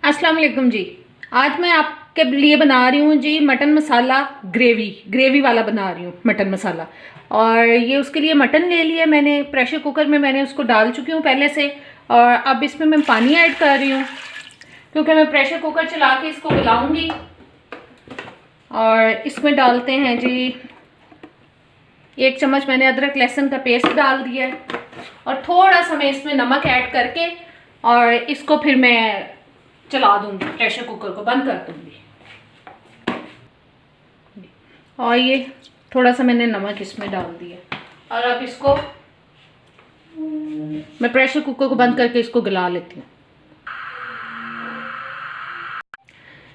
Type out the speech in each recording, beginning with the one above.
अस्सलाम वालेकुम जी। आज मैं आपके लिए बना रही हूँ जी मटन मसाला ग्रेवी वाला बना रही हूँ मटन मसाला। और ये उसके लिए मटन ले लिया मैंने, प्रेशर कुकर में मैंने उसको डाल चुकी हूँ पहले से। और अब इसमें मैं पानी ऐड कर रही हूँ क्योंकि मैं प्रेशर कुकर चला के इसको गलाऊंगी। और इसमें डालते हैं जी 1 चम्मच मैंने अदरक लहसुन का पेस्ट डाल दिया है और थोड़ा सा मैं इसमें नमक ऐड करके और इसको फिर मैं चला दूंगी, प्रेशर कुकर को बंद कर दूंगी। और ये थोड़ा सा मैंने नमक इसमें डाल दिया और अब इसको मैं प्रेशर कुकर को बंद करके इसको गला लेती हूँ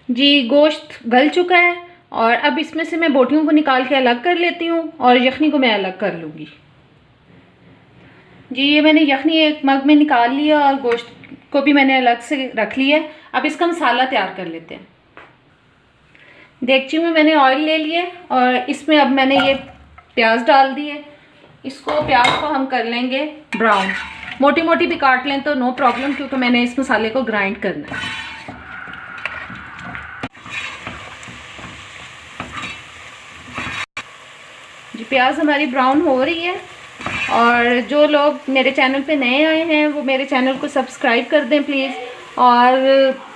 जी। गोश्त गल चुका है और अब इसमें से मैं बोटियों को निकाल के अलग कर लेती हूँ और यखनी को मैं अलग कर लूँगी जी। ये मैंने यखनी एक मग में निकाल लिया और गोश्त को भी मैंने अलग से रख लिया है। अब इसका मसाला तैयार कर लेते हैं। देगची में मैंने ऑयल ले लिया और इसमें अब मैंने ये प्याज डाल दी है। इसको प्याज को हम कर लेंगे ब्राउन, मोटी मोटी भी काट लें तो नो प्रॉब्लम, क्योंकि मैंने इस मसाले को ग्राइंड करना है जी। प्याज हमारी ब्राउन हो रही है और जो लोग मेरे चैनल पे नए आए हैं वो मेरे चैनल को सब्सक्राइब कर दें प्लीज़। और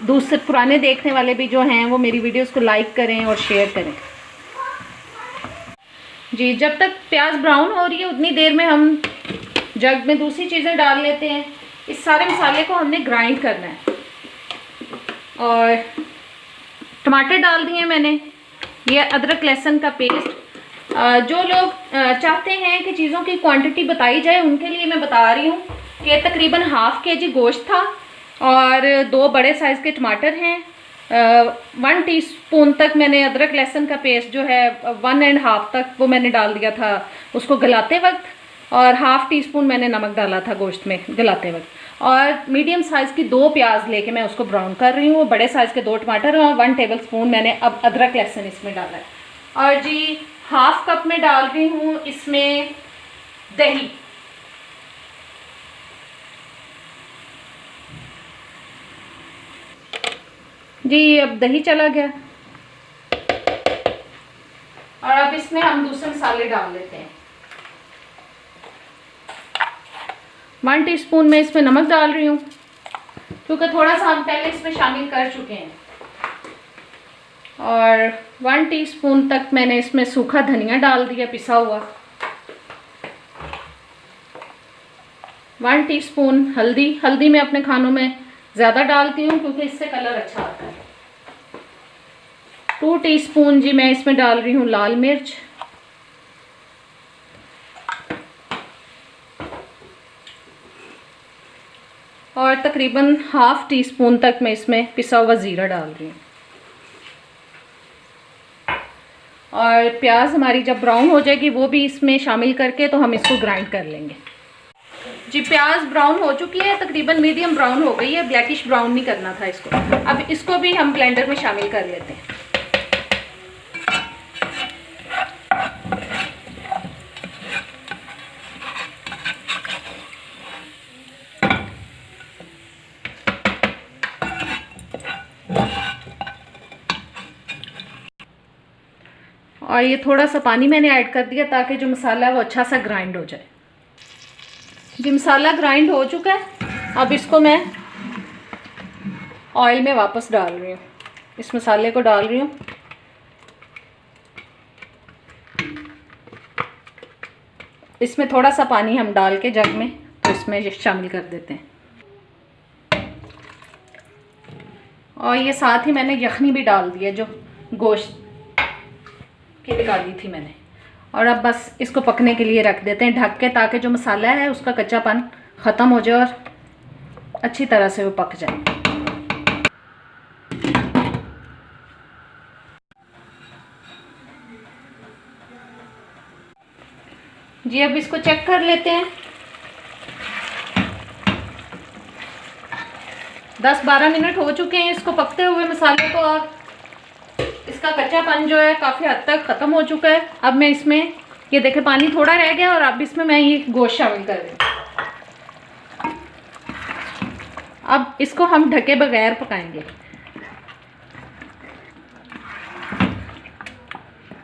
दूसरे पुराने देखने वाले भी जो हैं वो मेरी वीडियोस को लाइक करें और शेयर करें जी। जब तक प्याज ब्राउन हो रही है उतनी देर में हम जग में दूसरी चीज़ें डाल लेते हैं। इस सारे मसाले को हमने ग्राइंड करना है और टमाटर डाल दिए मैंने, ये अदरक लहसुन का पेस्ट। जो लोग चाहते हैं कि चीज़ों की क्वांटिटी बताई जाए उनके लिए मैं बता रही हूँ कि तकरीबन ½ kg गोश्त था और 2 बड़े साइज़ के टमाटर हैं। 1 टीस्पून तक मैंने अदरक लहसुन का पेस्ट जो है 1½ तक वो मैंने डाल दिया था उसको गलाते वक्त, और ½ टीस्पून मैंने नमक डाला था गोश्त में गलाते वक्त। और मीडियम साइज़ की 2 प्याज लेके मैं उसको ब्राउन कर रही हूँ। बड़े साइज़ के 2 टमाटर और 1 टेबलस्पून मैंने अब अदरक लहसुन इसमें डाला है। और जी ½ कप में डाल रही हूँ इसमें दही। जी अब दही चला गया और अब इसमें हम दूसरे मसाले डाल लेते हैं। 1 टीस्पून में इसमें नमक डाल रही हूँ क्योंकि थोड़ा सा हम पहले इसमें शामिल कर चुके हैं। और 1 टीस्पून तक मैंने इसमें सूखा धनिया डाल दिया पिसा हुआ। 1 टीस्पून हल्दी मैं अपने खानों में ज़्यादा डालती हूँ क्योंकि इससे कलर अच्छा आता है। 2 टीस्पून जी मैं इसमें डाल रही हूँ लाल मिर्च। और तकरीबन ½ टीस्पून तक मैं इसमें पिसा हुआ ज़ीरा डाल रही हूँ। और प्याज हमारी जब ब्राउन हो जाएगी वो भी इसमें शामिल करके तो हम इसको ग्राइंड कर लेंगे जी। प्याज ब्राउन हो चुकी है, तकरीबन मीडियम ब्राउन हो गई है, ब्लैकिश ब्राउन नहीं करना था इसको। अब इसको भी हम ब्लेंडर में शामिल कर लेते हैं। और ये थोड़ा सा पानी मैंने ऐड कर दिया ताकि जो मसाला है वो अच्छा सा ग्राइंड हो जाए जी। मसाला ग्राइंड हो चुका है, अब इसको मैं ऑयल में वापस डाल रही हूँ। इस मसाले को डाल रही हूँ। इसमें थोड़ा सा पानी हम डाल के जग में तो इसमें शामिल कर देते हैं। और ये साथ ही मैंने यखनी भी डाल दी है जो गोश्त की निकाली थी मैंने। और अब बस इसको पकने के लिए रख देते हैं ढक के, ताकि जो मसाला है उसका कच्चापन ख़त्म हो जाए और अच्छी तरह से वो पक जाए जी। अब इसको चेक कर लेते हैं। 10-12 मिनट हो चुके हैं इसको पकते हुए मसाले को और इसका कच्चापन जो है काफ़ी हद तक ख़त्म हो चुका है। अब मैं इसमें ये देखें पानी थोड़ा रह गया और अब इसमें मैं ये गोश्त शामिल कर रही हूँ। अब इसको हम ढके बगैर पकाएंगे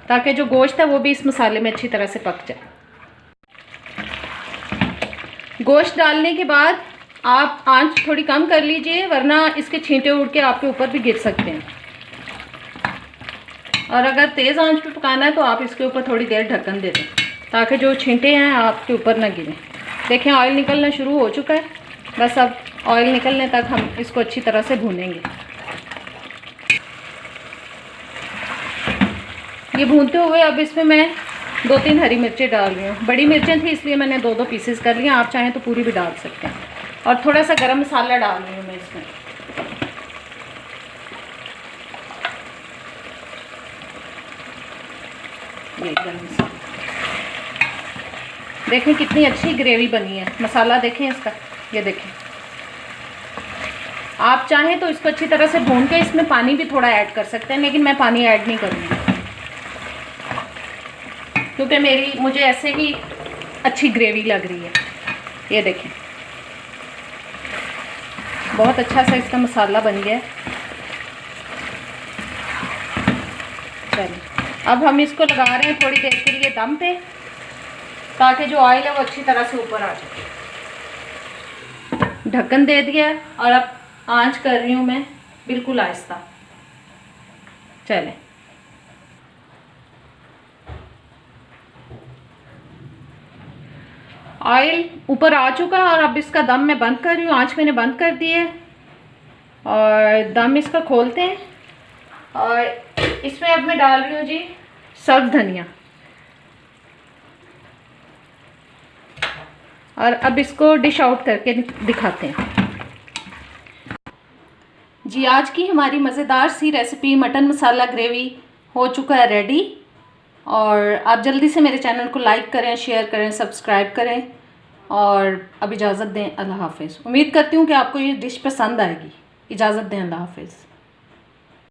ताकि जो गोश्त है वो भी इस मसाले में अच्छी तरह से पक जाए। गोश्त डालने के बाद आप आंच थोड़ी कम कर लीजिए, वरना इसके छींटे उड़ के आपके ऊपर भी गिर सकते हैं। और अगर तेज़ आंच पे पकाना है तो आप इसके ऊपर थोड़ी देर ढक्कन दे दें ताकि जो छींटे हैं आपके ऊपर ना गिरें। देखें ऑयल निकलना शुरू हो चुका है, बस अब ऑयल निकलने तक हम इसको अच्छी तरह से भूनेंगे। ये भूनते हुए अब इसमें मैं 2-3 हरी मिर्चें डाल रही हूँ। बड़ी मिर्चें थी इसलिए मैंने 2-2 पीसेस कर लिए, आप चाहें तो पूरी भी डाल सकते हैं। और थोड़ा सा गरम मसाला डाल रही हूँ मैं इसमें। ये गरम मसाला देखें कितनी अच्छी ग्रेवी बनी है। मसाला देखें इसका, ये देखें। आप चाहें तो इसको अच्छी तरह से भून के इसमें पानी भी थोड़ा ऐड कर सकते हैं, लेकिन मैं पानी ऐड नहीं करूँगी क्योंकि मुझे ऐसे ही अच्छी ग्रेवी लग रही है। ये देखें बहुत अच्छा सा इसका मसाला बन गया है। चलिए अब हम इसको लगा रहे हैं थोड़ी देर के लिए दम पे, ताकि जो ऑयल है वो अच्छी तरह से ऊपर आ जाए। ढक्कन दे दिया और अब आंच कर रही हूँ मैं बिल्कुल आहिस्ता। चलें ऑयल ऊपर आ चुका है और अब इसका दम मैं बंद कर रही हूँ। आंच मैंने बंद कर दी है और दम इसका खोलते हैं। और इसमें अब मैं डाल रही हूँ जी सब्ज़ धनिया, और अब इसको डिश आउट करके दिखाते हैं जी। आज की हमारी मज़ेदार सी रेसिपी मटन मसाला ग्रेवी हो चुका है रेडी। और आप जल्दी से मेरे चैनल को लाइक करें, शेयर करें, सब्सक्राइब करें और अब इजाज़त दें। अल्लाह हाफ़िज़। उम्मीद करती हूँ कि आपको ये डिश पसंद आएगी। इजाज़त दें। अल्लाह हाफ़िज़।